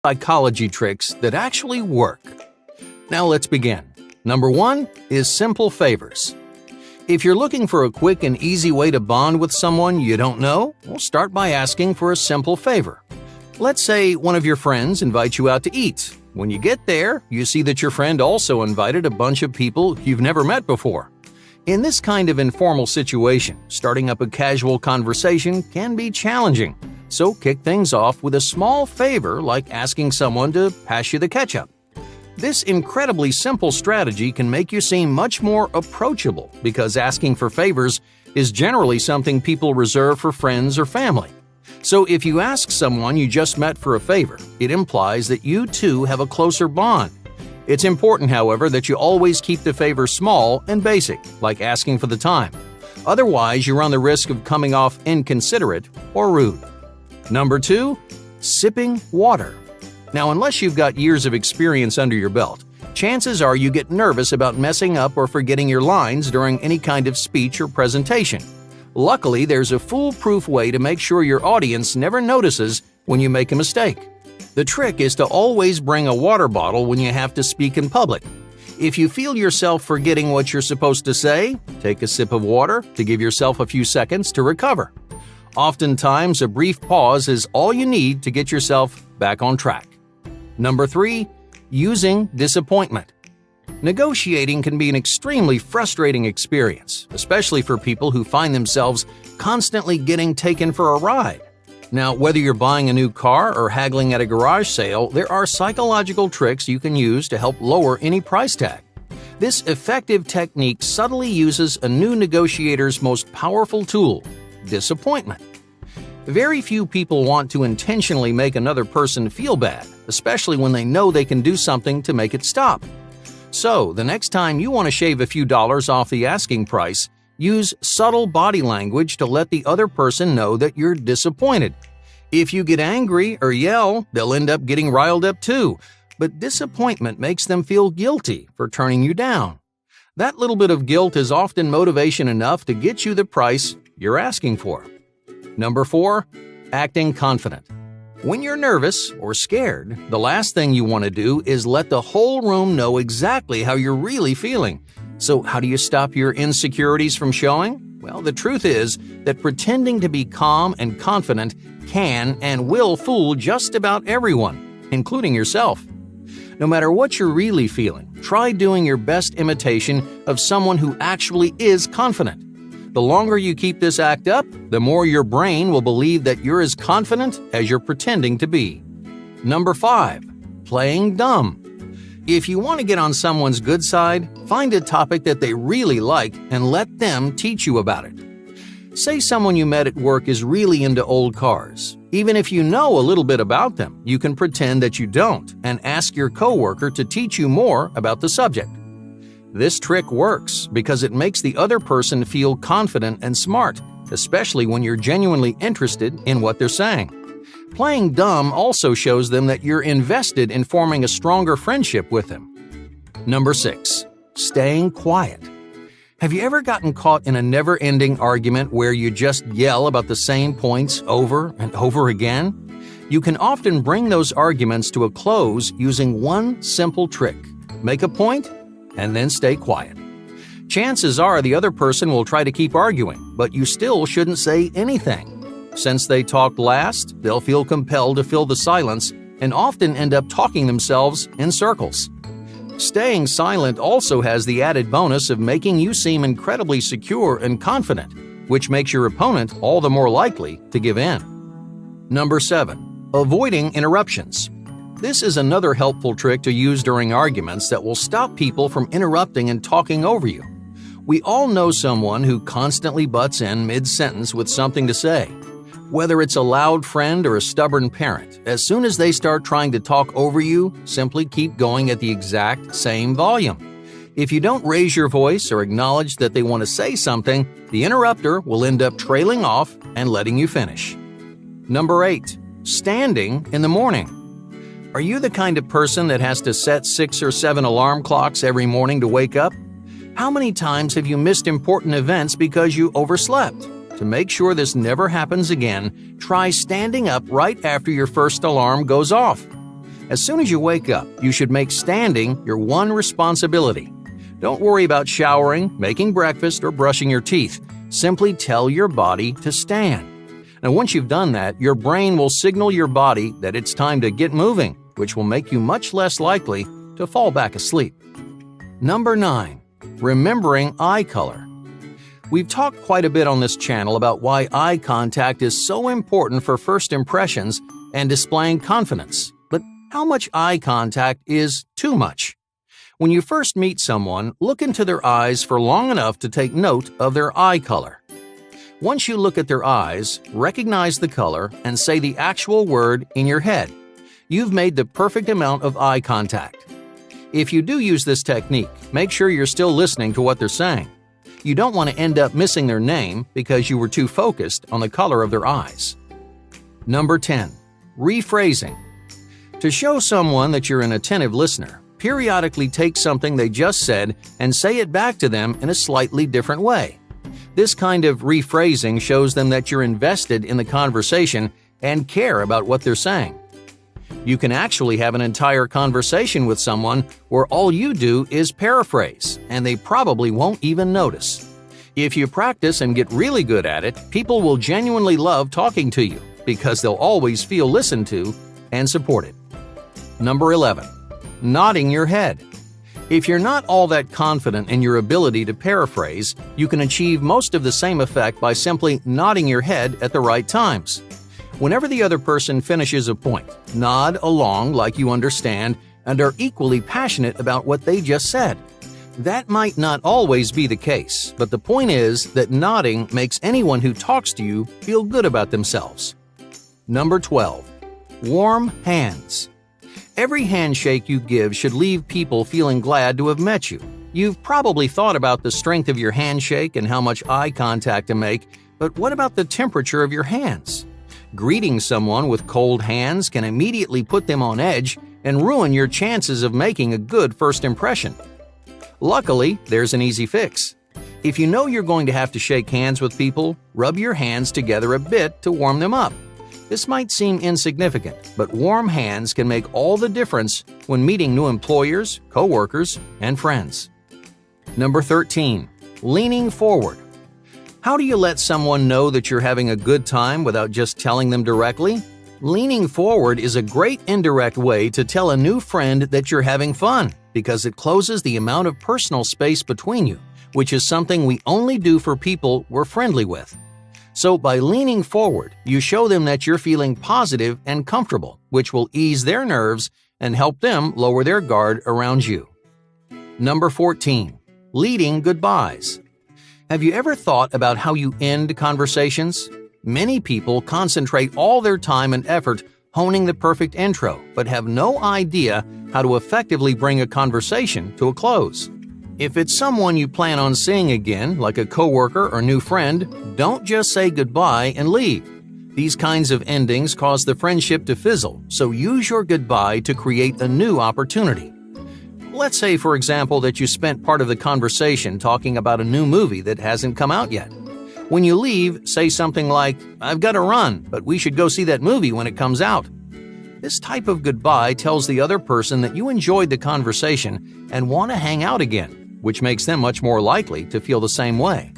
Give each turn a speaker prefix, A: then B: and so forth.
A: psychology tricks that actually work. Now let's begin. Number 1 is simple favors. If you're looking for a quick and easy way to bond with someone you don't know, well, start by asking for a simple favor. Let's say one of your friends invites you out to eat. When you get there, you see that your friend also invited a bunch of people you've never met before. In this kind of informal situation, starting up a casual conversation can be challenging, so kick things off with a small favor like asking someone to pass you the ketchup. This incredibly simple strategy can make you seem much more approachable because asking for favors is generally something people reserve for friends or family. So if you ask someone you just met for a favor, it implies that you two have a closer bond. It's important, however, that you always keep the favor small and basic, like asking for the time. Otherwise, you run the risk of coming off inconsiderate or rude. Number 2, sipping water. Now, unless you've got years of experience under your belt, chances are you get nervous about messing up or forgetting your lines during any kind of speech or presentation. Luckily, there's a foolproof way to make sure your audience never notices when you make a mistake. The trick is to always bring a water bottle when you have to speak in public. If you feel yourself forgetting what you're supposed to say, take a sip of water to give yourself a few seconds to recover. Oftentimes, a brief pause is all you need to get yourself back on track. Number 3, using disappointment. Negotiating can be an extremely frustrating experience, especially for people who find themselves constantly getting taken for a ride. Now, whether you're buying a new car or haggling at a garage sale, there are psychological tricks you can use to help lower any price tag. This effective technique subtly uses a new negotiator's most powerful tool, disappointment. Very few people want to intentionally make another person feel bad, especially when they know they can do something to make it stop. So, the next time you want to shave a few dollars off the asking price, use subtle body language to let the other person know that you're disappointed. If you get angry or yell, they'll end up getting riled up too, but disappointment makes them feel guilty for turning you down. That little bit of guilt is often motivation enough to get you the price you're asking for. Number 4, acting confident. When you're nervous or scared, the last thing you want to do is let the whole room know exactly how you're really feeling. So how do you stop your insecurities from showing? Well, the truth is that pretending to be calm and confident can and will fool just about everyone, including yourself. No matter what you're really feeling, try doing your best imitation of someone who actually is confident. The longer you keep this act up, the more your brain will believe that you're as confident as you're pretending to be. Number 5, playing dumb. If you want to get on someone's good side, find a topic that they really like and let them teach you about it. Say someone you met at work is really into old cars. Even if you know a little bit about them, you can pretend that you don't and ask your coworker to teach you more about the subject. This trick works because it makes the other person feel confident and smart, especially when you're genuinely interested in what they're saying. Playing dumb also shows them that you're invested in forming a stronger friendship with them. Number 6, staying quiet. Have you ever gotten caught in a never-ending argument where you just yell about the same points over and over again? You can often bring those arguments to a close using one simple trick. Make a point and then stay quiet. Chances are the other person will try to keep arguing, but you still shouldn't say anything. Since they talked last, they'll feel compelled to fill the silence and often end up talking themselves in circles. Staying silent also has the added bonus of making you seem incredibly secure and confident, which makes your opponent all the more likely to give in. Number 7, avoiding interruptions. This is another helpful trick to use during arguments that will stop people from interrupting and talking over you. We all know someone who constantly butts in mid-sentence with something to say. Whether it's a loud friend or a stubborn parent, as soon as they start trying to talk over you, simply keep going at the exact same volume. If you don't raise your voice or acknowledge that they want to say something, the interrupter will end up trailing off and letting you finish. Number 8, standing in the morning. Are you the kind of person that has to set 6 or 7 alarm clocks every morning to wake up? How many times have you missed important events because you overslept? To make sure this never happens again, try standing up right after your first alarm goes off. As soon as you wake up, you should make standing your one responsibility. Don't worry about showering, making breakfast, or brushing your teeth. Simply tell your body to stand. Now, once you've done that, your brain will signal your body that it's time to get moving, which will make you much less likely to fall back asleep. Number 9. Remembering eye color. We've talked quite a bit on this channel about why eye contact is so important for first impressions and displaying confidence. But how much eye contact is too much? When you first meet someone, look into their eyes for long enough to take note of their eye color. Once you look at their eyes, recognize the color, and say the actual word in your head, you've made the perfect amount of eye contact. If you do use this technique, make sure you're still listening to what they're saying. You don't want to end up missing their name because you were too focused on the color of their eyes. Number 10. Rephrasing. To show someone that you're an attentive listener, periodically take something they just said and say it back to them in a slightly different way. This kind of rephrasing shows them that you're invested in the conversation and care about what they're saying. You can actually have an entire conversation with someone where all you do is paraphrase, and they probably won't even notice. If you practice and get really good at it, people will genuinely love talking to you because they'll always feel listened to and supported. Number 11. Nodding your head. If you're not all that confident in your ability to paraphrase, you can achieve most of the same effect by simply nodding your head at the right times. Whenever the other person finishes a point, nod along like you understand and are equally passionate about what they just said. That might not always be the case, but the point is that nodding makes anyone who talks to you feel good about themselves. Number 12. Warm hands. Every handshake you give should leave people feeling glad to have met you. You've probably thought about the strength of your handshake and how much eye contact to make, but what about the temperature of your hands? Greeting someone with cold hands can immediately put them on edge and ruin your chances of making a good first impression. Luckily, there's an easy fix. If you know you're going to have to shake hands with people, rub your hands together a bit to warm them up. This might seem insignificant, but warm hands can make all the difference when meeting new employers, coworkers, and friends. Number 13. Leaning forward. How do you let someone know that you're having a good time without just telling them directly? Leaning forward is a great indirect way to tell a new friend that you're having fun because it closes the amount of personal space between you, which is something we only do for people we're friendly with. So by leaning forward, you show them that you're feeling positive and comfortable, which will ease their nerves and help them lower their guard around you. Number 14. Leading goodbyes. Have you ever thought about how you end conversations? Many people concentrate all their time and effort honing the perfect intro, but have no idea how to effectively bring a conversation to a close. If it's someone you plan on seeing again, like a coworker or new friend, don't just say goodbye and leave. These kinds of endings cause the friendship to fizzle, so use your goodbye to create a new opportunity. Let's say, for example, that you spent part of the conversation talking about a new movie that hasn't come out yet. When you leave, say something like, "I've got to run, but we should go see that movie when it comes out." This type of goodbye tells the other person that you enjoyed the conversation and want to hang out again, which makes them much more likely to feel the same way.